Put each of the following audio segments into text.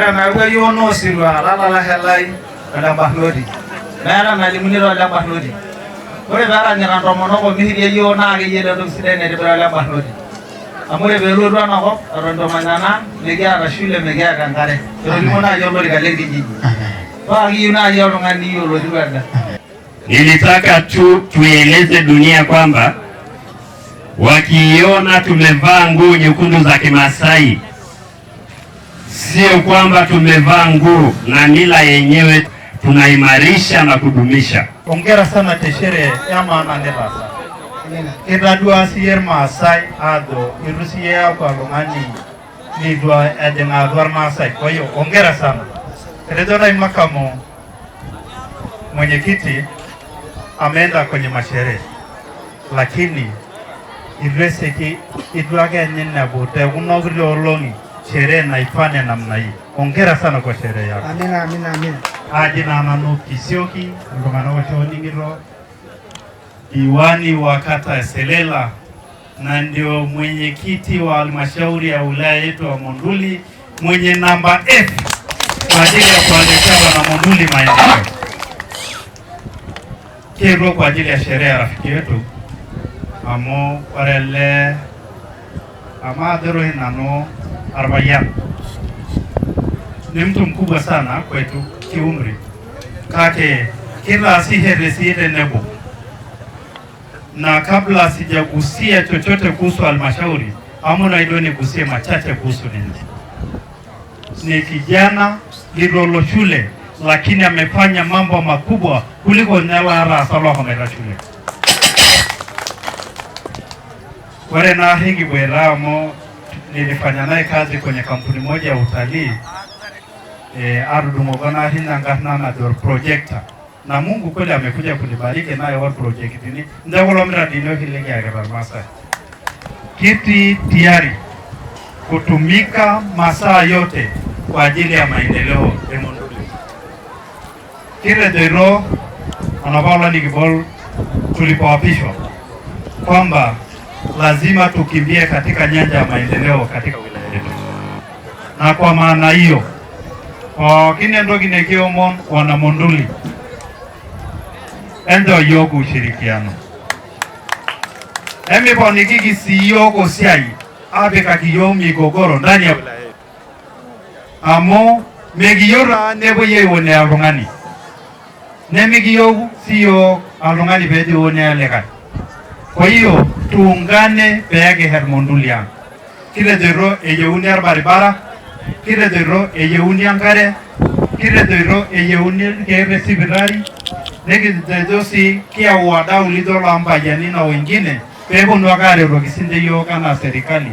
Na wewe no silwa la helai ala bahlodi mera na limuni ro ala bahlodi ore bara ngara ndo monoko mihiri yo na ge yele ndo sidene de ala bahlodi amore belo ro na ko ndo manana megia ra shule megia kangare ro limona yo lo gale giji ba gi una yo ngani yo lo diwanda. Nilitaka tueleze dunia kwamba wakiona tumevaa nguo nyekundu za Kimasai, sio kwamba tumevaa nguo na mila yenyewe, tunaimarisha na kudumisha. Hongera sana teshere yama nandelasa. Idadua siyer Masai ado irusiye kwa longani ni dua edena dua Masai. Kwa hiyo hongera sana. Redona imakamo mwenyekiti ameenda kwenye masherehe, lakini idreseki idwage nyinna bote unogri olongi sherehe na ifanye namna hii. Hongera sana kwa sherehe yako. Amina, amina, amina. Aji na manu kisioki ngomano wachoni ngiro diwani wa kata ya Selela na ndio mwenyekiti wa halmashauri ya wilaya yetu wa Monduli mwenye namba F kwa ajili ya kuwaletea wana Monduli maendeleo. Kero kwa ajili ya sherehe ya rafiki yetu amo warele amadero hinano Arbayan. Ni mtu mkubwa sana kwetu kiumri. Kake kila sihere nebo. Na kabla sijagusia chochote kuhusu halmashauri, amona idoni gusie machache kuhusu nini. Ni kijana lidolo shule, lakini amefanya mambo makubwa kuliko nyala rasalo hamera shule. Wale na hingi bweramo nilifanya naye kazi kwenye kampuni moja ya utalii Arudumogana hinangana na door projector, na Mungu kweli amekuja kunibariki naye wa project ni ndagolo mradi ndio hile ya Masai. Kiti tayari kutumika masaa yote kwa ajili ya maendeleo ya Monduli. Kile dero anabala ni kibol tulipoapishwa kwamba lazima tukimbie katika nyanja ya maendeleo katika wilaya yetu. Na kwa maana hiyo, kine ndo kinekio wana Monduli endo yoku ushirikiano. Emi poniki si yoko siai abe kakiyo migogoro ndani ya wilaya yetu. Amo megiyora nebo yewone alungani. Nemigiyo siyo alungani bedi wone alekani. Kwa hiyo tuungane pege her Monduli yang. Kile dero eyeuni barabara, kile dero eyeuni angare, kile dero eyeuni kere sibirari, negi dero si kia wadau lido lambayani na wengine pego nwagare rogisinde yoga na serikali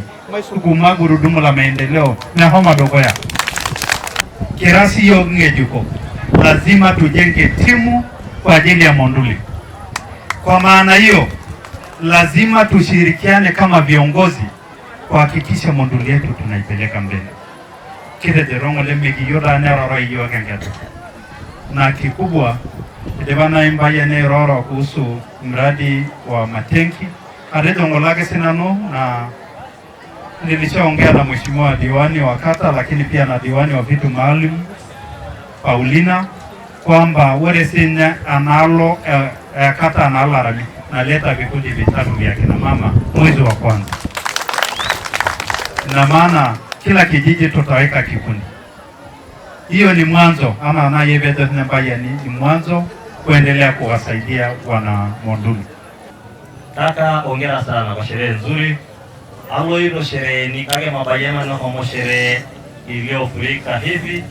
sukuma gurudumu la maendeleo na homa dogoya. Kirasi yo ngejuko, lazima tujenge timu kwa ajili ya Monduli. Kwa maana hiyo lazima tushirikiane kama viongozi kuhakikisha Monduli yetu tunaipeleka mbele. Kile derongo lemegi yoda ne roro iyo kengeto. Na kikubwa debana imbaye ne roro kuhusu mradi wa matenki. Aredongo lake sinano na nilishaongea na mheshimiwa diwani wa kata, lakini pia na diwani wa vitu maalum Paulina kwamba wale sinya analo kata analo arami naleta vikundi vitatu vya kina mama mwezi wa kwanza. Na maana kila kijiji tutaweka kikundi. Hiyo ni mwanzo ama anayebedo nambaya ni mwanzo kuendelea kuwasaidia wana Monduli. Kaka, hongera sana kwa sherehe nzuri. Alo hilo sherehe ni kage mabayema na homo sherehe iliyofurika hivi.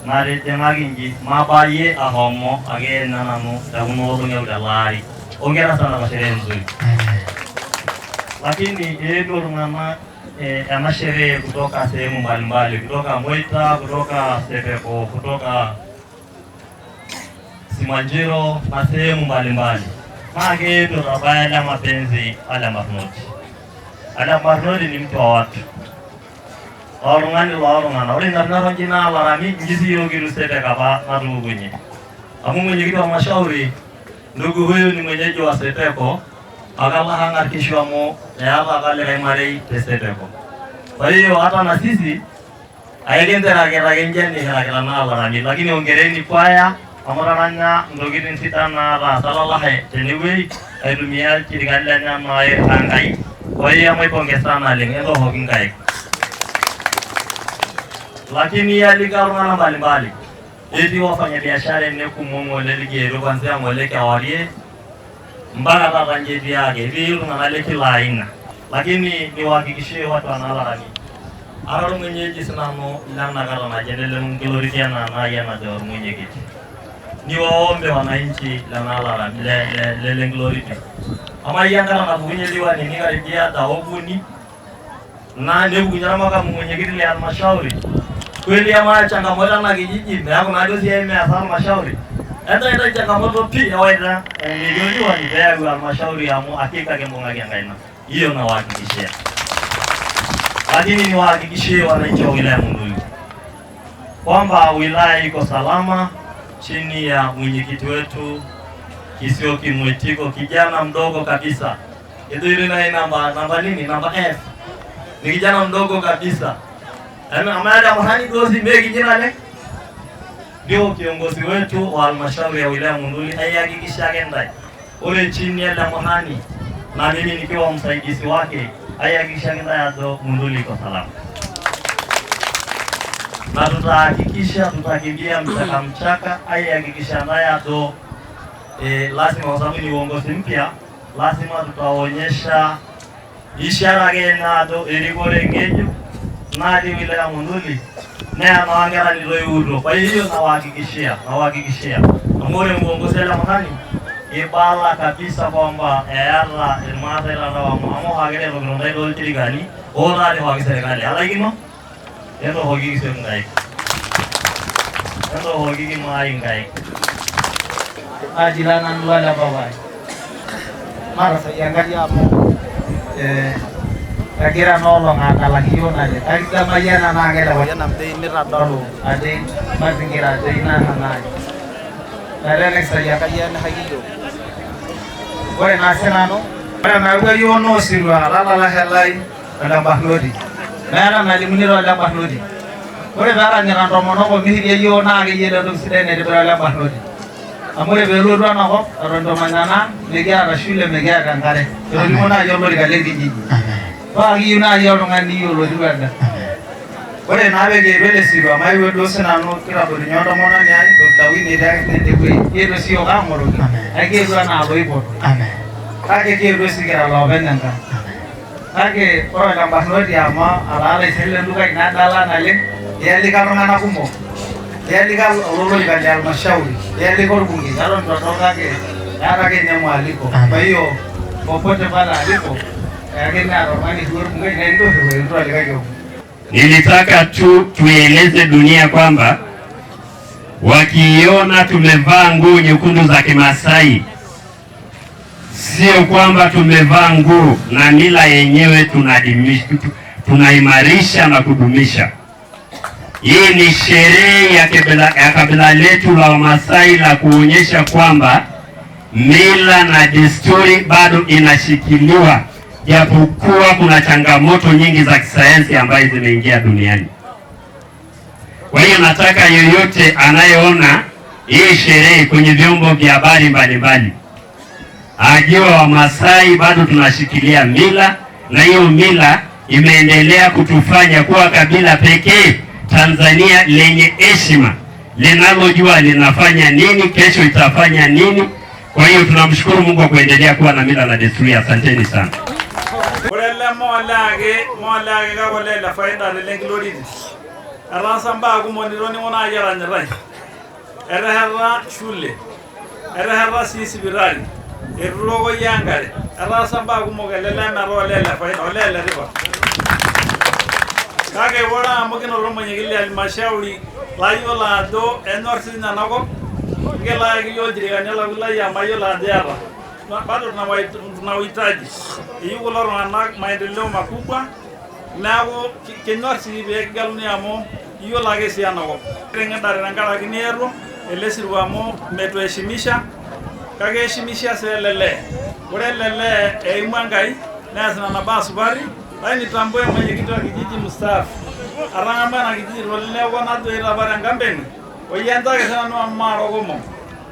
Marete maginji mabaye ahomo agena nanu daunoro ngeudalari. Hongera sana kwa sherehe nzuri. Lakini yedo runama ana sherehe kutoka sehemu mbalimbali, kutoka Moita, kutoka Sepeko, kutoka Simanjiro na sehemu mbalimbali. Mage yedo rabaya la mapenzi ala Marnodi. Ala Marnodi ni mtu wa watu. Warungana ore narnaro jina warami ngizi yogiru Sepeka ba narugunye. Amu mwenyekiti wa mashauri ndugu huyu ni mwenyeji wa Sepeko, akala hangarikishwa mo yaba kale kai marei Sepeko. Kwa hiyo hata na sisi Aigentera kenjani kila larani, lakini ongereni kwaya amaranya ndogitin sitana rasalallahi tenewe aitumia chirikali na mae angai. Kwa hiyo amepongeza sana lingendo hokingai. Lakini yalikaruna mbalimbali. Eti wafanya biashara ne kumongole ligero kwanza ngoleke awarie mpaka tata njeti yake hivi tunaleki laina. Lakini niwahakikishie watu wanalarani. Araro mwenyeji sinamo ilana karana jendele mungilorikiana na yana dewar mwenyekiti. Niwaombe wananchi lanala lele ngiloriti. Ama yangara na kukunye diwani nikaribia daobuni na nebu nyarama kama mwenyekiti le halmashauri. Kweli ama changamoto na kijiji na kuna dosi ya halmashauri. Enda changamoto pia waida niliojua ni tayari halmashauri ya hakika kembonga kiangaina. Hiyo na wahakikishia. Lakini niwahakikishie wananchi wa wilaya Monduli kwamba wilaya iko salama chini ya mwenyekiti wetu Kisioki Mwitiko, kijana mdogo kabisa. Ile namba nini? Namba F. Ni kijana mdogo kabisa. Amada mahani dozi mbegi jina le. Ndio kiongozi wetu wa halmashauri ya wilaya Monduli ayahakikisha kendai. Ule chini ya mahani na mimi nikiwa msaidizi wake ayahakikisha kendai ado Monduli iko salama. Na tutahakikisha tutakimbia mchaka ayahakikisha ndaya ado lazima kwa sababu ni uongozi mpya, lazima tutaonyesha ishara gena ado erigore ngeju nadi wilaya Monduli na anaangara niloyuro. Kwa hiyo nawahakikishia amore uongozi la mahani ibala kabisa kwamba yalla ilmada ila amo hagere rogonda ilo tirigani ora ni wagi serikali alagino endo hogi sengai endo hogi mai ngai ajilanan wala bawai mara saya ngaji amo kira nolong lagi yo na tadi kamayana na ngela wajana mte ni radolo ade mazingira ade na hanai nalele saya kayana hagiyo gore nasenano bara na yo no silwa la helai ala bahlodi bara na limuniro ala bahlodi gore bara ni rando mono ko mihiri yo na ge yelo do sidene de bara bahlodi amore belo do na ko rondo manana megia ra shule megia gangare yo limona yo lori gale di Pagi una yo ngani yo lo duanda. Ore nawe ge bele siwa mai we do senano kira do nyondo mona ni ai do tawi ni da ni de we ye do siyo ga moro ni. Age do na boy bot. Amen. Age ge do sikira lo benanga. Age ora la bahno dia ma ala le selle lu ga na dala na le. Ye li ka ngana kumo. Ye li ka lo ga ya halmashauri. Ye li ko bungi garon do do ga ge. Ara ge nyamu aliko. Bayo popote bala aliko. Nilitaka tueleze dunia kwamba wakiona tumevaa nguo nyekundu za Kimasai, sio kwamba tumevaa nguo na mila yenyewe tunaimarisha na kudumisha. Hii ni sherehe ya kabila letu la Wamasai la kuonyesha kwamba mila na desturi bado inashikiliwa, japokuwa kuna changamoto nyingi za kisayansi ambazo zimeingia duniani. Kwa hiyo nataka yoyote anayeona hii sherehe kwenye vyombo vya habari mbalimbali ajue Wamasai bado tunashikilia mila, na hiyo mila imeendelea kutufanya kuwa kabila pekee Tanzania lenye heshima, linalojua linafanya nini, kesho itafanya nini. Kwa hiyo tunamshukuru Mungu kwa kuendelea kuwa na mila na desturi. Asanteni sana. Kurella moalage ga wala faida le lengilori arasamba gumonironi wona yaranya rai erahara shule erahara sisibirali erlogo yangare arasamba gumogelela na rolela faida olela riba kage wora amogino romanyigile halmashauri layo la do enorsi na nago ngela giyo jiriganyala wilaya mayo la diara bado tunahitaji hiyo na maendeleo makubwa nao kenorsi begaluni amo hiyo lagesi anako renga dare ngara kinero elesiru amo metuheshimisha kage heshimisha selele urelele eimangai na sana na basubari lakini tambue mwenyekiti wa kijiji mstaafu arang'amana kijiji neeku najoito apa tenkampeni oyianzake sinanu amaro kumok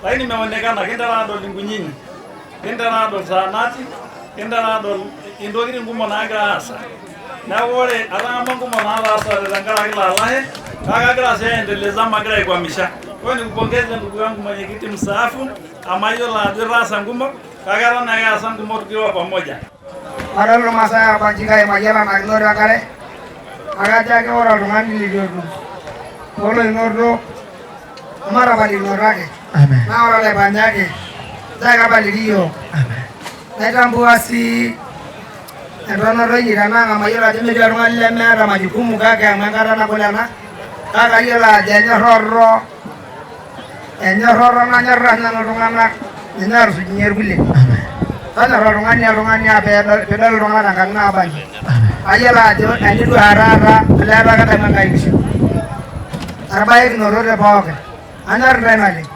lakini imeonekana kinteru adol inkunyinyi kinteru adol saanati kinteru adol intokitin kumok naagira aasa neeku ore atang'amua nkumok naataasate tenkaraki lalahe kake agira sii aendeleza magira aikwamisha. Kwa nikupongeze ndugu yangu mwenyekiti mstaafu ama yiolo ajo itaasa nkumok kake eton ake easa nkumok tukiwa pamoja. Adol irmaasai abanchikai mayiolanakinore enkare akajo ake ore oltung'ani litu oloinoto matapalinoto ake naa ore olaipanyaki nchoo ake apaliki iyiok naitambua sii entonoto inyi tenaa mayiolo ajo metii oltung'ani lemeeta majukumu kake amu enkata nagol ena kake ayiolo ajo enyorroto nanyorra nanu iltung'anak ninye atusunyie irkulie tonyorra oltung'ani piidol iltung'anak tenkang naabanyi ayiolo ajo eniduaa taata pileeta ake daima enkai kishu arbaikinoto te pookin anyorr intae naleng.